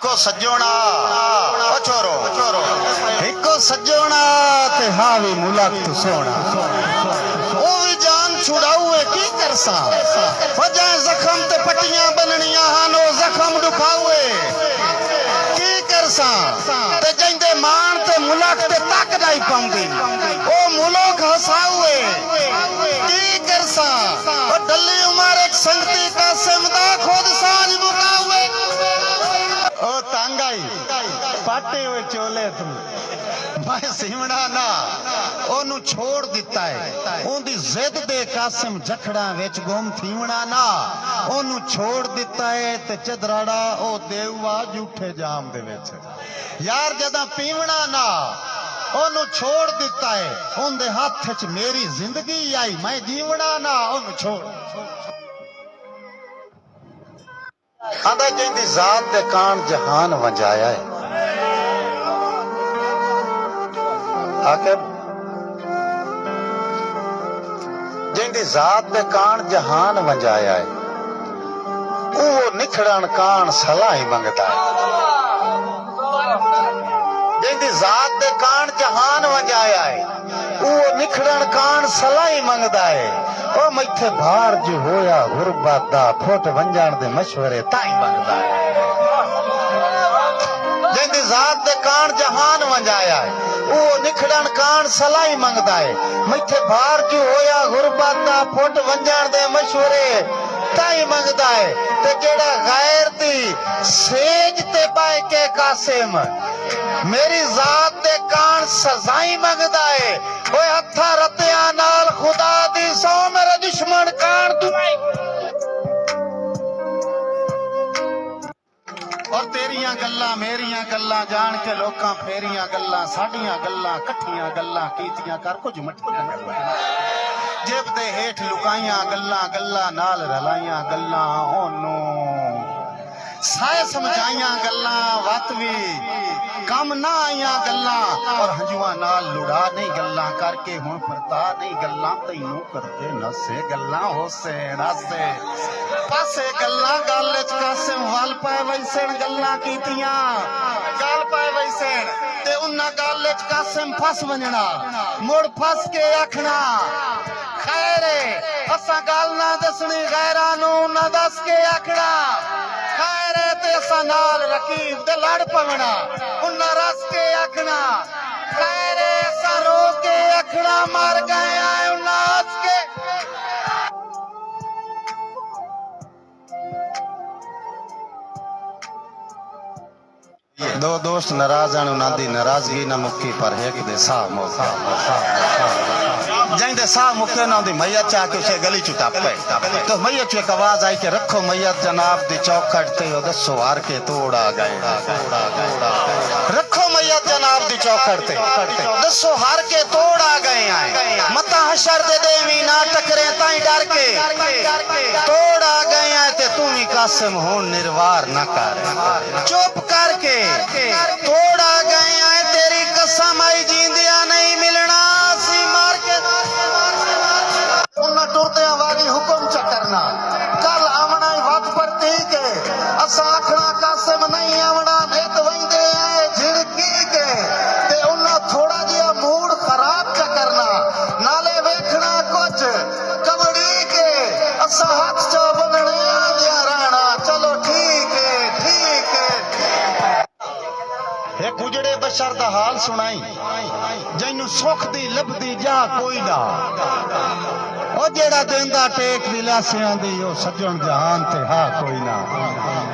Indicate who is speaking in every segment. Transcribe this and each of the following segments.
Speaker 1: को सजोना ओ छोरो इको सजोना ते हावी मुलाक तू सोना ओ भी जान छुड़ाऊए की करसा वजह जख्म ते पट्टियां बननियां हानो जख्म दुखाऊए की करसा ते जंदे मान ते मुलाक ते तक नहीं पाउंदी ओ मुलक हसाऊए की करसा ओ डल्ली उमर एक संगती का सिमदा खुद साज मुकाऊए ओ तांगाई पाटे हुए चोले तुम मैं सिमड़ा ना ओनू छोड़ दिता है ओंदी जिद दे कासिम जखड़ा विच गुम थीवना ना ओनू छोड़ दिता है ते चदराड़ा ओ देवा झूठे जाम दे विच यार जदा पीवना ना ओनू छोड़ दिता है ओंदे हाथ च मेरी जिंदगी आई मैं जीवना ना ओनू छोड़ आंदा जिंदी जात दे कान जहान वंजाया है आके जिंदी जात दे कान जहान वंजाया है वो निखड़न कान सलाही मंगता है जिंदी जात दे कान जहान वंजाया है वो निखड़न कान सलाही मंगदा है ओ मैथे भार जो होया गुरबत दा फुट वंजण दे मशवरे ताई मंगदा है जिंदी जात दे कान जहान वंजाया है वो निखड़न कान सलाही मंगदा है मैथे भार जो होया गुरबत दा फुट वंजण दे मशवरे ताई मंगदा है ते जेड़ा गैर दी सेज ते पाए के कासिम मेरी जात दे कान सजाई मंगदा है ओए हत्था रतिया नाल खुदा दी सौ मेरे दुश्मन कान दुआई और तेरियां गल्लां मेरियां गल्लां जान के लोकां फेरियां गल्लां साडियां गल्लां कट्ठियां गल्लां कीतियां कर कुछ मट्ठियां जेब दे हेठ लुकाइयां गल्लां गल्लां नाल रलाइयां गल्लां ओनू साए समझाइयां गल्लां वत भी कम ना आइयां गल्लां और हंजुआ नाल लुड़ा नहीं गल्लां करके हुण परता नहीं गल्लां तैनू करदे नसे गल्लां होसे नासे पासे गल्लां गल च कासिम वल पाए वैसण गल्लां कीतियां गल पाए वैसण ते उन्हां गल च कासिम फस वंजणा मुड़ फस के आखना खैर असां गल ना दसनी गैरां नूं ना दस के आखना खैर ते असां नाल रकीब दे लड़ पवना उन्हां रस के आखना खैर असां रो के आखना मर गए आए उन्हां हस के दो दोस्त नाराज आने उन्हां दी नाराजगी ना मुक्की पर एक दे सा मौका जैंदे सा मुके ना दी मैयत चा के उसे गली चुटा पे तो मैयत एक आवाज आई कि रखो मैयत जनाब दी चौखट ते ओ दसो हार के तोड़ा गए रखो मैयत जनाब दी चौखट ते दसो हार के तोड़ा गए आए मता हशर दे देवी ना टकरे ताई डर के तोड़ा गए आए ते तू ही कासिम हो निर्वार ना कर चुप करके तोड़ा गए आए तेरी कसम आई जींदिया नहीं मिलना सी मार के उन्हें टुरते वाली हुक्म चकरना कल आवना वत पर ठीक है असा आखना कासिम नहीं आवना नित वंदे आए झिड़की के ते उन्हें थोड़ा जिहा मूड खराब चकरना नाले वेखना कुछ कवड़ी के असा हाथ च बनने आ रहना चलो ठीक है एक उजड़े बशर दा हाल सुनाई जैनू सुख दी लभदी जा कोई ना ओ जेड़ा देंदा टेक दिलासियां दी ओ सजण जहान ते हा कोई ना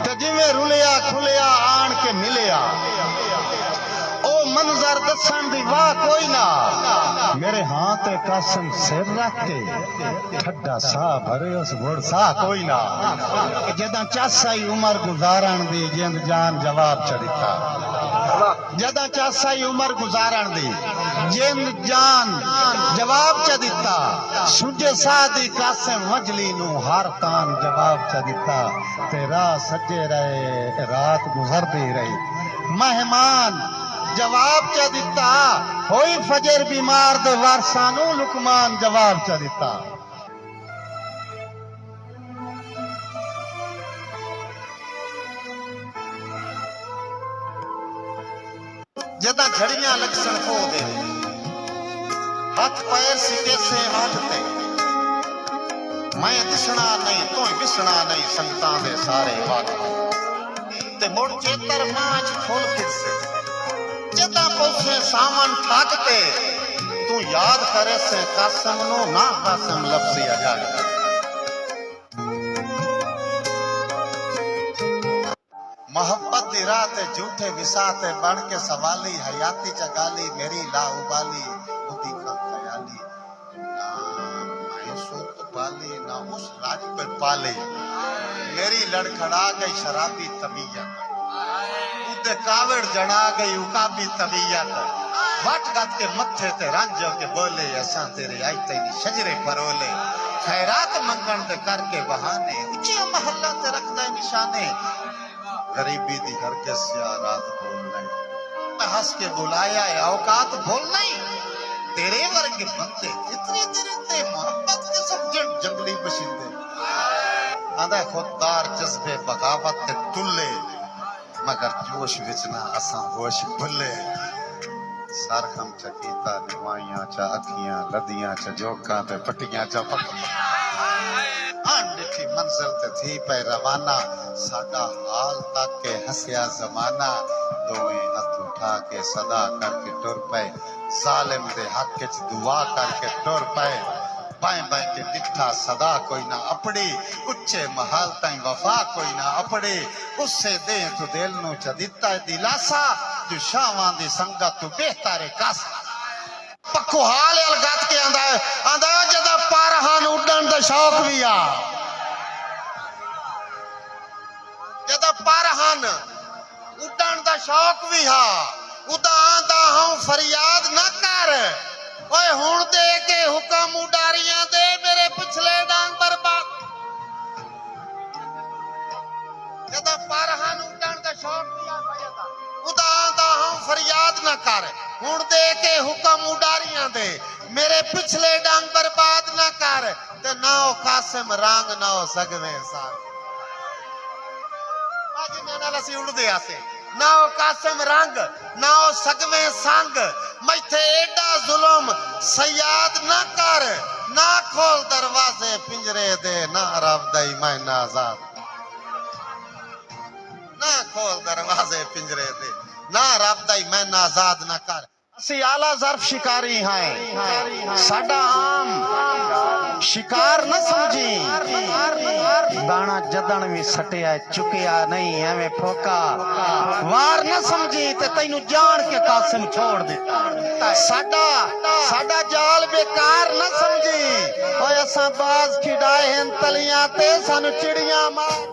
Speaker 1: ते जिवें रुलिया खुलिया आन के मिलिया ओ मंजर दसन दी वाह कोई ना मेरे हाथ ते कासिम सिर रख के ठड्डा सा भरे उस घोड़ सा कोई ना जदा चासाई उमर गुजारण दी जिंद जान जवाब चढ़िता जदा चासाई उमर गुजारण दी जिंद जान जवाब च दिता सुजे सादी कासिम मजली नू हर तान जवाब च दिता ते राह सजे रहे रात गुजरदी रही मेहमान जवाब च दिता होई फजर बीमार दे वारसां नू लुकमान जवाब च दिता जदा झड़ियां लक्षण खो दे हाथ पैर सिके से आदते मैं दिसना नहीं तू विसना नहीं संगतां दे सारे वक्त ते मुड़ चेतर मांच खोल फिर से जदा पौसे सावन ठाकते तू याद करे से कासम नो ना कासम लफ्ज़ अजाग मोहब्बत दी रात झूठे विसाते बन के सवाली हयाती चगाली मेरी ला उबाली बुद्धि का ख्याली ना मैं सुत पाली ना उस राज पे पाले मेरी लड़खड़ा गई शराबी तबीयत उदे कावड़ जड़ा गई उकाबी तबीयत वट गत के मत्थे ते रंजो के बोले असा तेरे आई तेरी शजरे फरोले खैरात मंगन दे करके बहाने ऊंची महल्ला ते रखदा निशाने गरीबी दी हरगिज़ रात बोल नहीं मैं हंस के बुलाया है औकात बोल नहीं तेरे वर्ग बंदे इतने तेरे ते मोहब्बत के समझण जंगली बशिंदे आंदा खुददार जज्बे बगावत ते तुल्ले मगर जोश विच ना असां होश भुले सरखम चकीता निवाइयां चा अखियां लदियां चा जोकां ते पट्टियां चा देखी मंजिल ते थी पे रवाना साडा हाल तक के हंसिया जमाना दोवें हथ उठा के सदा करके टुर पे जालिम दे हक च दुआ करके टुर पे बाएं बाएं के डिठा सदा कोई ना अपड़ी उच्चे महल ताई वफा कोई ना अपड़ी उससे दे तू दिल नु च दिता दिलासा जो शावां दी संगत तू बेहतारे कासा पक्को हाल अलगत के आंदा जदा पारहान उड़न दा शौक भी आ जदा पारहान उड़न दा शौक भी हा उदा आंदा हूं फरियाद ना कर ओए हुण दे के हुक्म उडारियां दे मेरे पिछले डांग बर्बाद जदा पारहान उड़न दा शौक भी आ उदा आंदा हूं फरियाद ना कर हुण दे के हुक्म उडारियां दे मेरे पिछले डांग बर्बाद ना कर ते ना ओ कासिम रंग ना ओ सगवे सांग आज नाना लसी उड़दे आसे ना ओ कासिम रंग ना ओ सगवे संग मैथे एडा जुल्म सयाद ना कर ना खोल दरवाजे पिंजरे दे ना रब दई मैं आजाद ना खोल दरवाजे पिंजरे दे ना रब दई मैं आजाद ना कर ਅਸੀਂ ਆਲਾ ਜ਼ਰਫ शिकारी हैं साडा आम शिकार न समझी दाना जदन भी सटिया चुकिया नहीं एवें फोका वार न समझी ते तैनू जान के कासिम छोड़ दिता साडा जाल बेकार न समझी ओए असां बाज खिडाए हैं तलियां ते सानू चिड़ियां मार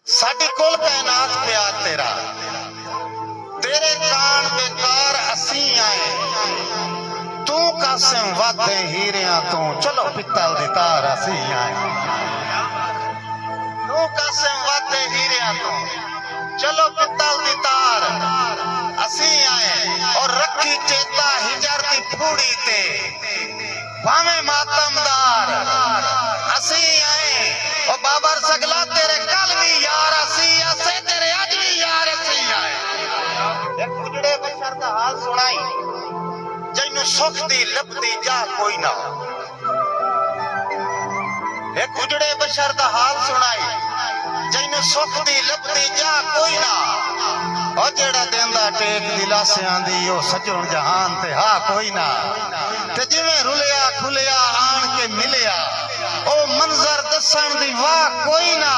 Speaker 1: साडी कुल कायनात प्यार तेरा तेरे कान बेकार असी आए तू कासिम वादे हीरियां तू चलो पित्तल दी तार असी आए तू कासिम वादे हीरियां तू चलो पित्तल दी तार असी आए और रखी चेता हिजर दी फूड़ी ते भावे मातमदार असी आए ओ बाबर सगला तेरे कल भी यार असी असे तेरे अज भी यार असी आए उजड़े बशर दा हाल सुनाई जैनू सुख दी लभदी जा कोई ना एक उजड़े बशर दा हाल सुनाई जैनू सुख दी लभदी जा कोई ना ओ जेड़ा देंदा टेक दिलासियां दी ओ सजण जहान ते हा कोई ना ते जिवें रुलिया खुलिया आन के मिलिया ओ मंजर दसन दी वाह कोई ना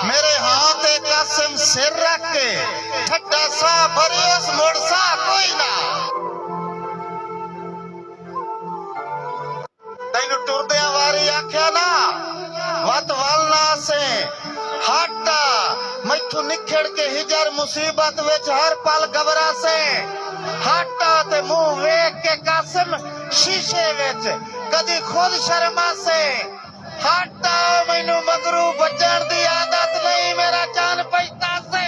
Speaker 1: मेरे हाथ एक कासिम सिर रख के ठट्टा सा भरे उस मोड़सा कोई ना तैनू टुरदियां वारी आख्या ना वत वालना से हटा मैथू निखड़ के हिजर मुसीबत विच हर पल घबरा से हटा ते मुंह वेख के कासिम शीशे विच कदी खुद शर्मा से हटा मैनू मगरू बचण दी आदत नहीं मेरा जान पैता से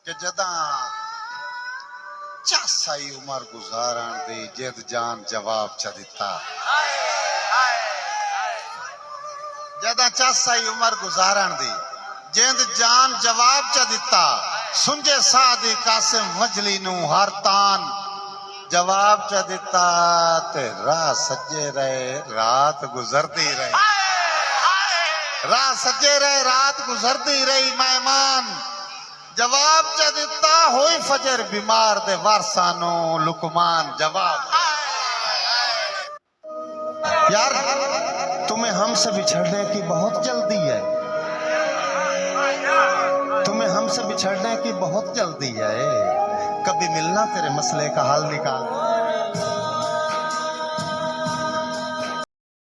Speaker 1: कि जदा चासाई उमर गुजारण दी जिद जान जवाब च दिता जदा चासाई उमर गुजारण दी जेंद जान जवाब च दिता सुंजे सादी कासिम वजली नू हर तान जवाब च दिता ते राह सज्जे रहे रात गुजरती रही राह सज्जे रहे रात गुजरती रही मेहमान जवाब च दिता होई फजर बीमार दे वारसानो लुकमान जवाब यार तुम्हें हमसे बिछड़ने की बहुत जल्दी है तुम्हें हमसे बिछड़ने की बहुत जल्दी है कभी मिलना तेरे मसले का हल निकाल